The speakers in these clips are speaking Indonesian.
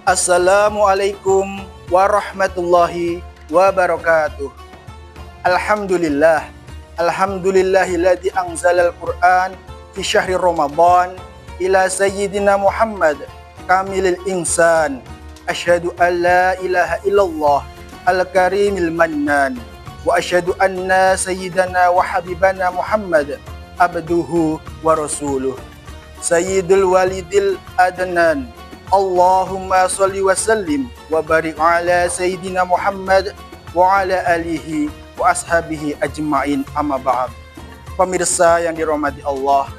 Assalamualaikum warahmatullahi wabarakatuh. Alhamdulillah. Alhamdulillahilladzi anzalal Qur'an fi syahri Ramadan ila sayyidina Muhammad kamilil insan. Asyhadu an la ilaha illallah al-karimil mannan wa asyhadu anna sayyidana wa habibana Muhammad abduhu wa rasuluh. Sayyidul walidil adnan. Allahumma sholli wa sallim wa barik ala sayyidina Muhammad wa ala alihi wa ashabihi ajma'in, amma ba'd. Pemirsa yang dirahmati Allah,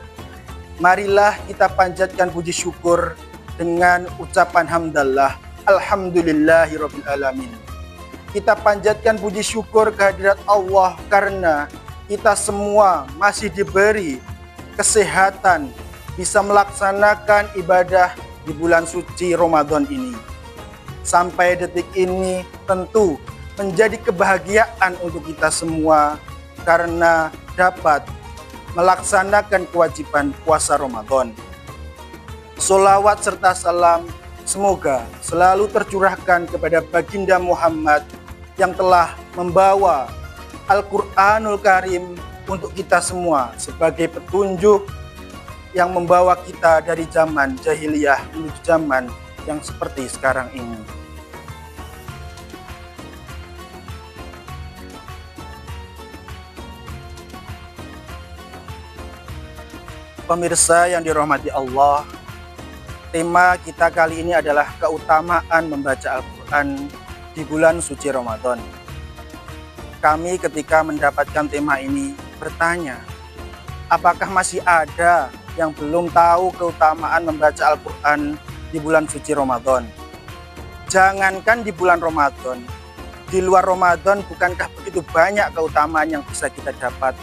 marilah kita panjatkan puji syukur dengan ucapan hamdalah, alhamdulillahirabbil alamin. Kita panjatkan puji syukur kehadirat Allah karena kita semua masih diberi kesehatan, bisa melaksanakan ibadah di bulan suci Ramadan ini. Sampai detik ini tentu menjadi kebahagiaan untuk kita semua karena dapat melaksanakan kewajiban puasa Ramadan. Sholawat serta salam semoga selalu tercurahkan kepada baginda Muhammad yang telah membawa Al-Quranul Karim untuk kita semua sebagai petunjuk yang membawa kita dari zaman jahiliyah menuju zaman yang seperti sekarang ini. Pemirsa yang dirahmati Allah, tema kita kali ini adalah keutamaan membaca Al-Quran di bulan suci Ramadan. Kami ketika mendapatkan tema ini bertanya, apakah masih ada yang belum tahu keutamaan membaca Al-Quran di bulan suci Ramadan? Jangankan di bulan Ramadan, di luar Ramadan bukankah begitu banyak keutamaan yang bisa kita dapat?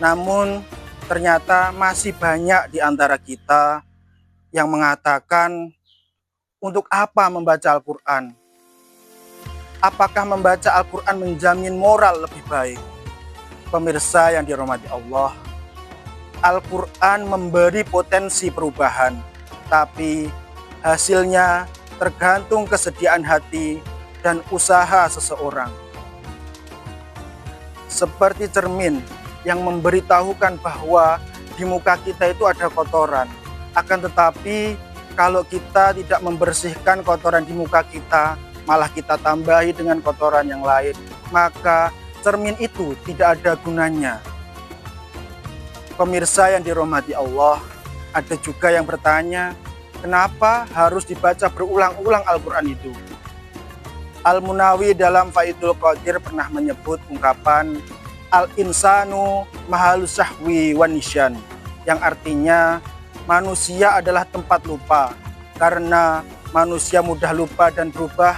Namun ternyata masih banyak di antara kita yang mengatakan, untuk apa membaca Al-Quran? Apakah membaca Al-Quran menjamin moral lebih baik? Pemirsa yang dirahmati Allah, Al-Quran memberi potensi perubahan, tapi hasilnya tergantung kesediaan hati dan usaha seseorang. Seperti cermin yang memberitahukan bahwa di muka kita itu ada kotoran. Akan tetapi kalau kita tidak membersihkan kotoran di muka kita, malah kita tambahi dengan kotoran yang lain, maka cermin itu tidak ada gunanya. Pemirsa yang dirahmati Allah, ada juga yang bertanya, kenapa harus dibaca berulang-ulang Al-Quran itu? Al-Munawi dalam Faidul Qadir pernah menyebut ungkapan Al-insanu mahalus sahwi wa nisyan, yang artinya manusia adalah tempat lupa. Karena manusia mudah lupa dan berubah,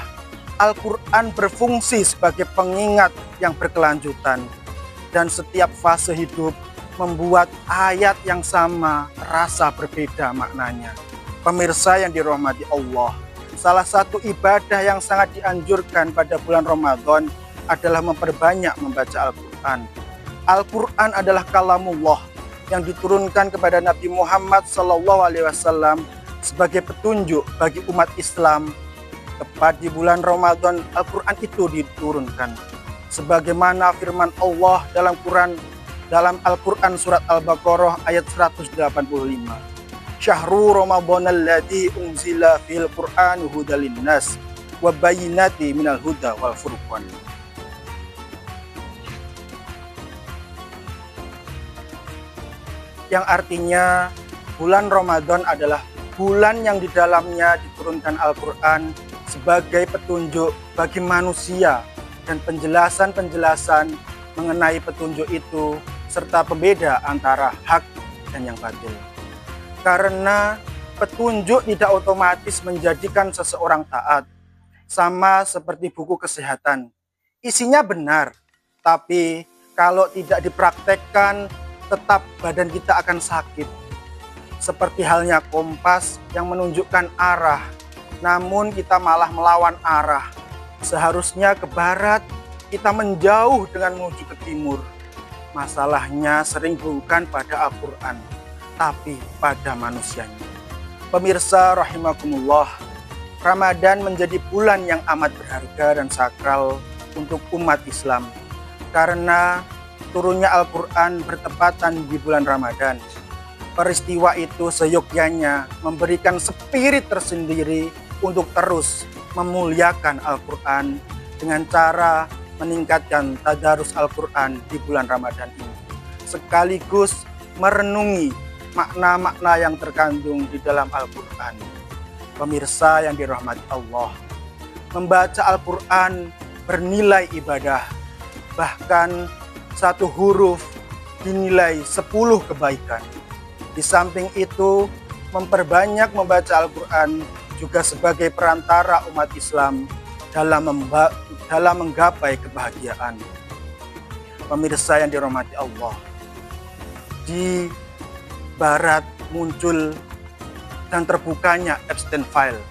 Al-Quran berfungsi sebagai pengingat yang berkelanjutan. Dan setiap fase hidup membuat ayat yang sama terasa berbeda maknanya. Pemirsa yang dirahmati Allah, salah satu ibadah yang sangat dianjurkan pada bulan Ramadan adalah memperbanyak membaca Al-Quran. Al-Quran adalah kalamullah yang diturunkan kepada Nabi Muhammad SAW sebagai petunjuk bagi umat Islam. Tepat di bulan Ramadan, Al-Quran itu diturunkan. Sebagaimana firman Allah dalam Al-Quran surat Al-Baqarah ayat 185. Syahrul Ramadan alladzi unzila fil Qur'an hudal linnas wa bayyinati minal huda wal furqan. Yang artinya bulan Ramadan adalah bulan yang di dalamnya diturunkan Al-Quran sebagai petunjuk bagi manusia dan penjelasan-penjelasan mengenai petunjuk itu serta pembeda antara hak dan yang batil. Karena petunjuk tidak otomatis menjadikan seseorang taat. Sama seperti buku kesehatan. Isinya benar, tapi kalau tidak dipraktekkan tetap badan kita akan sakit. Seperti halnya kompas yang menunjukkan arah, namun kita malah melawan arah. Seharusnya ke barat, kita menjauh dengan menuju ke timur. Masalahnya sering bukan pada Al-Quran, tapi pada manusianya. Pemirsa rahimakumullah, Ramadan menjadi bulan yang amat berharga dan sakral untuk umat Islam karena turunnya Al-Quran bertepatan di bulan Ramadan. Peristiwa itu seyogyanya memberikan spirit tersendiri untuk terus memuliakan Al-Quran dengan cara meningkatkan tadarus Al-Quran di bulan Ramadan ini, sekaligus merenungi makna-makna yang terkandung di dalam Al-Quran. Pemirsa yang dirahmati Allah, membaca Al-Quran bernilai ibadah, bahkan satu huruf dinilai 10 kebaikan. Di samping itu, memperbanyak membaca Al-Quran juga sebagai perantara umat Islam dalam menggapai kebahagiaan. Pemirsa yang dirahmati Allah, di barat muncul dan terbukanya Epstein File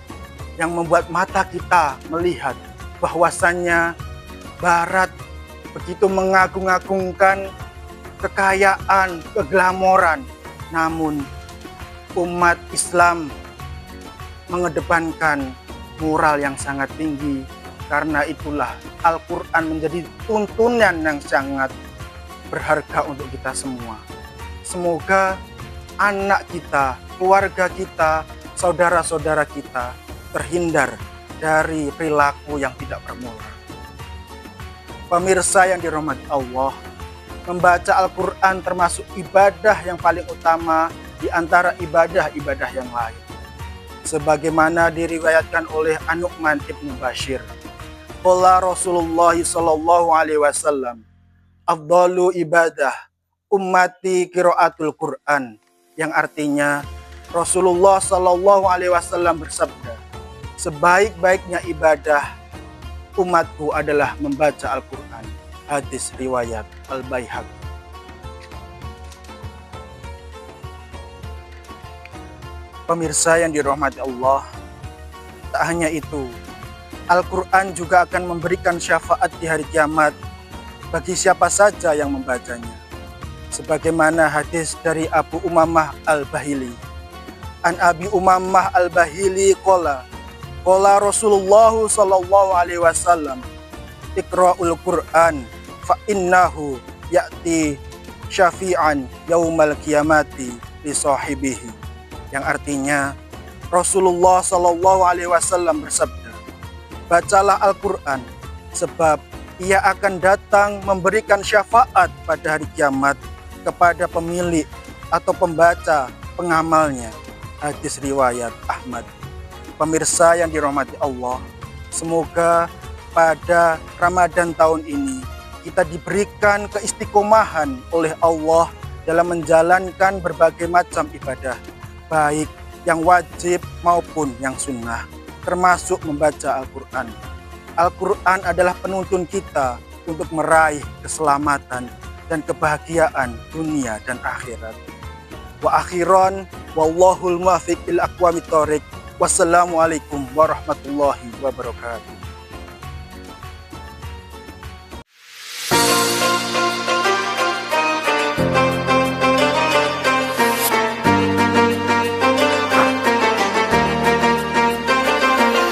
yang membuat mata kita melihat bahwasannya barat begitu mengagung-agungkan kekayaan, keglamoran, namun umat Islam mengedepankan moral yang sangat tinggi. Karena itulah Al-Quran menjadi tuntunan yang sangat berharga untuk kita semua. Semoga anak kita, keluarga kita, saudara-saudara kita terhindar dari perilaku yang tidak bermoral. Pemirsa yang dirahmati Allah, membaca Al-Quran termasuk ibadah yang paling utama di antara ibadah-ibadah yang lain. Sebagaimana diriwayatkan oleh An-Nu'man ibn Bashir, qala Rasulullah sallallahu alaihi wasallam, afdalu ibadah ummati qiraatul Quran, yang artinya Rasulullah sallallahu alaihi wasallam bersabda, sebaik-baiknya ibadah umatku adalah membaca Al-Quran. Hadis riwayat Al-Baihaqi. Pemirsa yang dirahmati Allah, tak hanya itu, Al-Quran juga akan memberikan syafaat di hari kiamat bagi siapa saja yang membacanya. Sebagaimana hadis dari Abu Umamah Al-Bahili. An Abi Umamah Al-Bahili qala Rasulullah sallallahu alaihi wasallam, iqra'ul Qur'an fa innahu ya'ti syafi'an yaumal qiyamati li sahibihi. Yang artinya Rasulullah sallallahu alaihi wasallam bersabda, bacalah Al-Quran sebab ia akan datang memberikan syafaat pada hari kiamat kepada pemilik atau pembaca pengamalnya. Hadis riwayat Ahmad. Pemirsa yang dirahmati Allah, semoga pada Ramadan tahun ini kita diberikan keistiqomahan oleh Allah dalam menjalankan berbagai macam ibadah, baik yang wajib maupun yang sunnah, termasuk membaca Al-Quran. Al-Quran adalah penuntun kita untuk meraih keselamatan dan kebahagiaan dunia dan akhirat. Wa akhiran, wallahul muwaffiq ila aqwamit thoriq. Wassalamualaikum warahmatullahi wabarakatuh.